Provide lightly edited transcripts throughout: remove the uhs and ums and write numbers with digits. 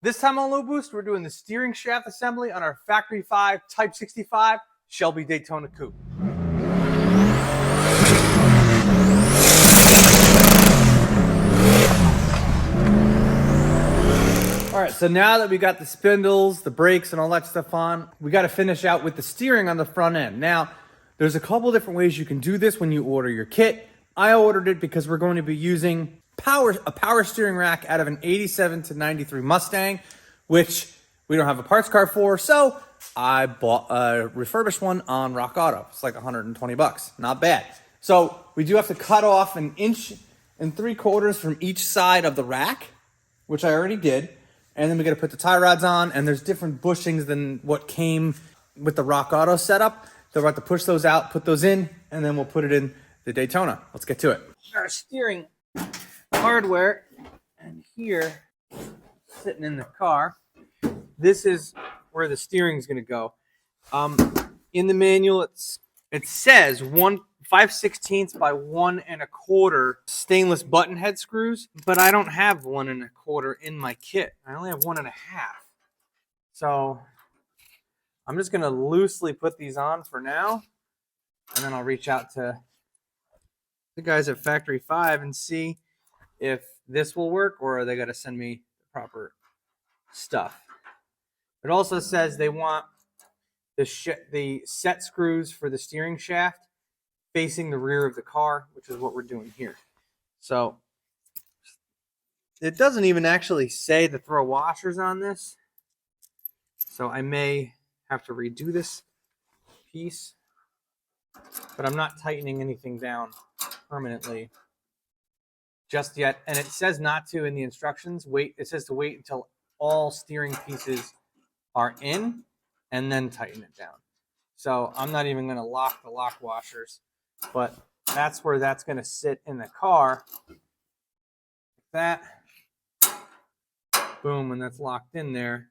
This time on Low Boost, we're doing the steering shaft assembly on our Factory 5 Type 65 Shelby Daytona Coupe. All right, so now that we got the spindles, the brakes, and all that stuff on, we got to finish out with the steering on the front end. Now, there's a couple different ways you can do this when you order your kit. I ordered it because we're going to be using a power steering rack out of an 87 to 93 Mustang, which we don't have a parts car for, so I bought a refurbished one on Rock Auto. It's like 120 bucks, not bad. So we do have to cut off 1 3/4 inches from each side of the rack, which I already did. And then we got to put the tie rods on, and there's different bushings than what came with the Rock Auto setup. So we're about to push those out, put those in, and then we'll put it in the Daytona. Let's get to it. Our steering hardware, and here, sitting in the car, this is where the steering is going to go. In the manual, it says 5/16 by 1 1/4 stainless button head screws, but I don't have 1 1/4 in my kit. I only have 1 1/2. So I'm just going to loosely put these on for now, and then I'll reach out to the guys at Factory 5 and see if this will work, or are they going to send me the proper stuff. It also says they want the set screws for the steering shaft facing the rear of the car, which is what we're doing here. So it doesn't even actually say to throw washers on this, so I may have to redo this piece, but I'm not tightening anything down permanently just yet. And it says not to in the instructions. It says to wait until all steering pieces are in and then tighten it down. So I'm not even going to lock the lock washers, but that's where that's going to sit in the car. Like that. Boom, and that's locked in there.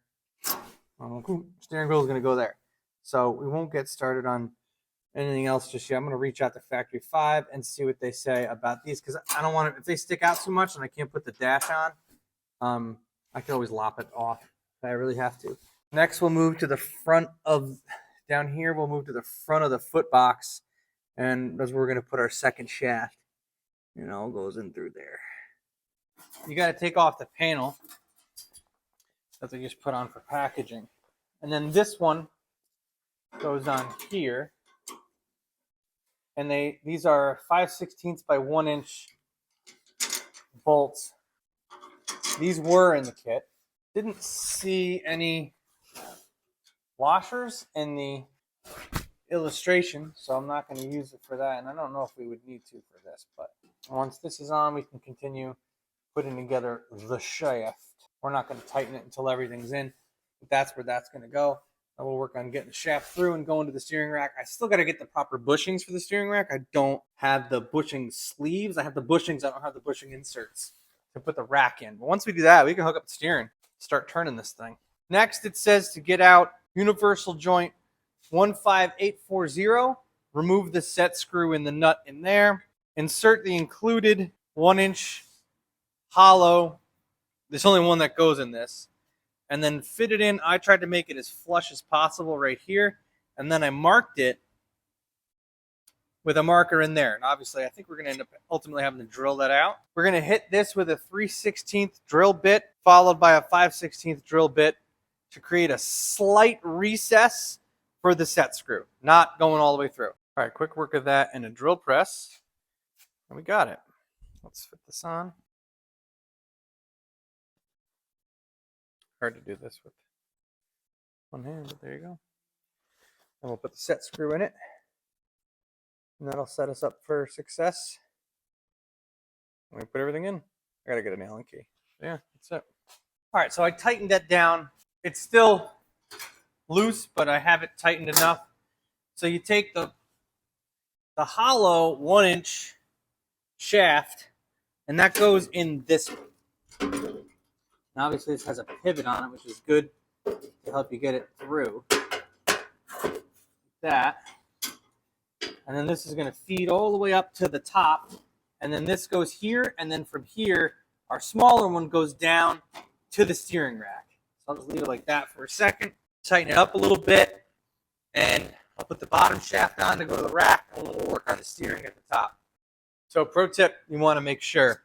Steering wheel is going to go there. So we won't get started on anything else just yet. I'm going to reach out to Factory 5 and see what they say about these, because I don't want to, if they stick out too much and I can't put the dash on, I can always lop it off if I really have to. Next, we'll move to the front of, down here, we'll move to the front of the foot box, and that's where we're going to put our second shaft. You know, it goes in through there. You got to take off the panel that they just put on for packaging. And then this one goes on here. And these are 5/16 by 1 inch bolts. These were in the kit. Didn't see any washers in the illustration, so I'm not going to use it for that. And I don't know if we would need to for this, but once this is on, we can continue putting together the shaft. We're not going to tighten it until everything's in, but that's where that's going to go. I will work on getting the shaft through and going to the steering rack. I still got to get the proper bushings for the steering rack. I don't have the bushing sleeves. I have the bushings. I don't have the bushing inserts to put the rack in. But once we do that, we can hook up the steering, start turning this thing. Next, it says to get out universal joint 15840. Remove the set screw in the nut in there. Insert the included 1 inch hollow. There's only one that goes in this. And then fit it in. I tried to make it as flush as possible right here. And then I marked it with a marker in there. And obviously, I think we're going to end up ultimately having to drill that out. We're going to hit this with a 3/16 drill bit, followed by a 5/16 drill bit to create a slight recess for the set screw, not going all the way through. All right, quick work of that in a drill press. And we got it. Let's fit this on. Hard to do this with one hand, but there you go. And we'll put the set screw in it, and that'll set us up for success. And we put everything in. I gotta get an Allen key. Yeah, that's it. All right, so I tightened that down. It's still loose, but I have it tightened enough. So you take the hollow 1 inch shaft, and that goes in this one. Now, obviously, this has a pivot on it, which is good to help you get it through. Like that. And then this is going to feed all the way up to the top. And then this goes here. And then from here, our smaller one goes down to the steering rack. I'll just leave it like that for a second, tighten it up a little bit, and I'll put the bottom shaft on to go to the rack, and we'll work on the steering at the top. So pro tip, you want to make sure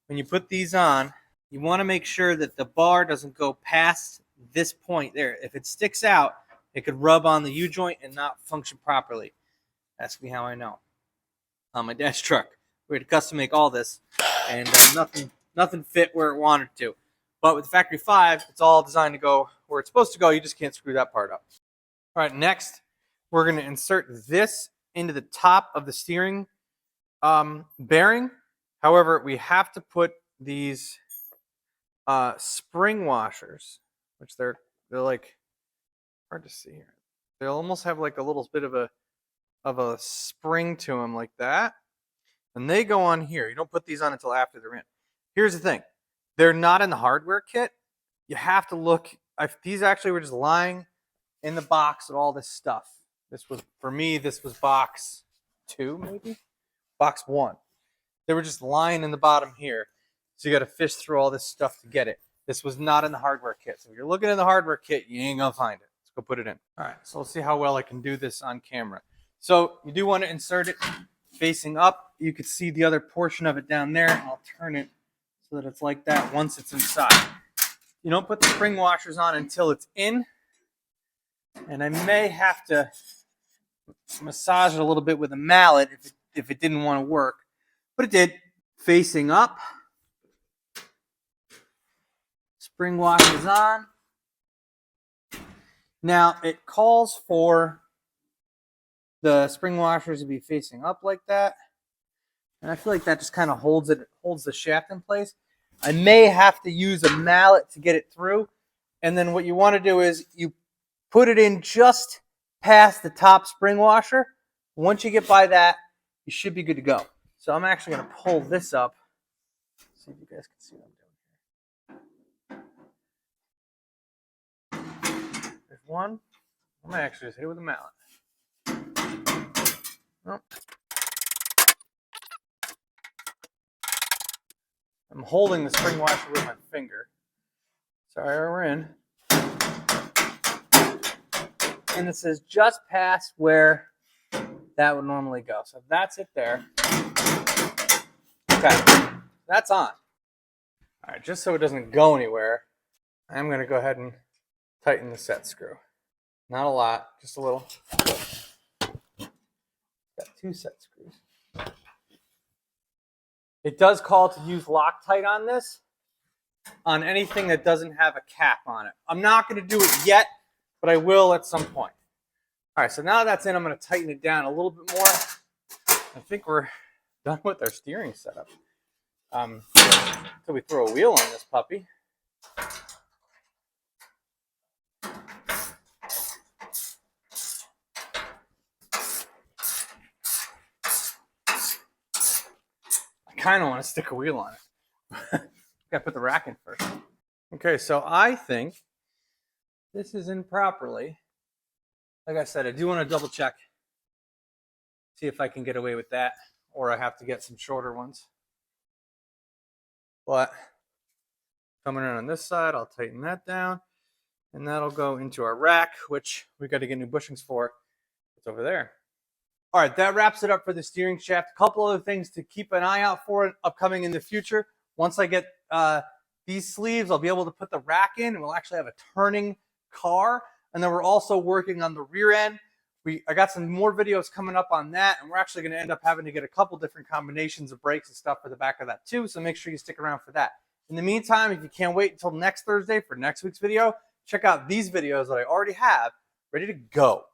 when you put these on, you want to make sure that the bar doesn't go past this point there. If it sticks out, it could rub on the U-joint and not function properly. Ask me how I know. On my dad's truck, we had to custom make all this, and nothing fit where it wanted to. But with the Factory 5, it's all designed to go where it's supposed to go. You just can't screw that part up. All right, next, we're going to insert this into the top of the steering bearing. However, we have to put these spring washers, which they're like hard to see here. They almost have like a little bit of a spring to them like that, and they go on here. You don't put these on until after they're in. Here's the thing: they're not in the hardware kit. You have to look. These actually were just lying in the box with all this stuff. This was, for me, this was box 2, maybe box 1. They were just lying in the bottom here. So you got to fish through all this stuff to get it. This was not in the hardware kit. So if you're looking in the hardware kit, you ain't going to find it. Let's go put it in. All right, so let's see how well I can do this on camera. So you do want to insert it facing up. You could see the other portion of it down there. I'll turn it so that it's like that once it's inside. You don't put the spring washers on until it's in. And I may have to massage it a little bit with a mallet if it didn't want to work. But it did. Facing up. Spring washers on. Now it calls for the spring washers to be facing up like that. And I feel like that just kind of holds the shaft in place. I may have to use a mallet to get it through. And then what you want to do is you put it in just past the top spring washer. Once you get by that, you should be good to go. So I'm actually going to pull this up. See if you guys can see what I'm doing here. There's one. I'm going to actually just hit it with a mallet. Oh. I'm holding the spring washer with my finger. Sorry, we're in. And it says just past where that would normally go. So that's it there. Okay, that's on. All right, just so it doesn't go anywhere, I'm going to go ahead and tighten the set screw. Not a lot, just a little. Got 2 set screws. It does call to use Loctite on this, on anything that doesn't have a cap on it. I'm not going to do it yet, but I will at some point. All right, so now that's in, I'm going to tighten it down a little bit more. I think we're done with our steering setup. Until we throw a wheel on this puppy. I kind of want to stick a wheel on it. Gotta put the rack in first. Okay, so I think this is in properly. Like I said, I do want to double check. See if I can get away with that, or I have to get some shorter ones. But coming in on this side, I'll tighten that down, and that'll go into our rack, which we got to get new bushings for. It's over there. All right, that wraps it up for the steering shaft. A couple other things to keep an eye out for upcoming in the future. Once I get these sleeves, I'll be able to put the rack in, and we'll actually have a turning car. And then we're also working on the rear end. I got some more videos coming up on that, and we're actually going to end up having to get a couple different combinations of brakes and stuff for the back of that too, so make sure you stick around for that. In the meantime, if you can't wait until next Thursday for next week's video, check out these videos that I already have ready to go.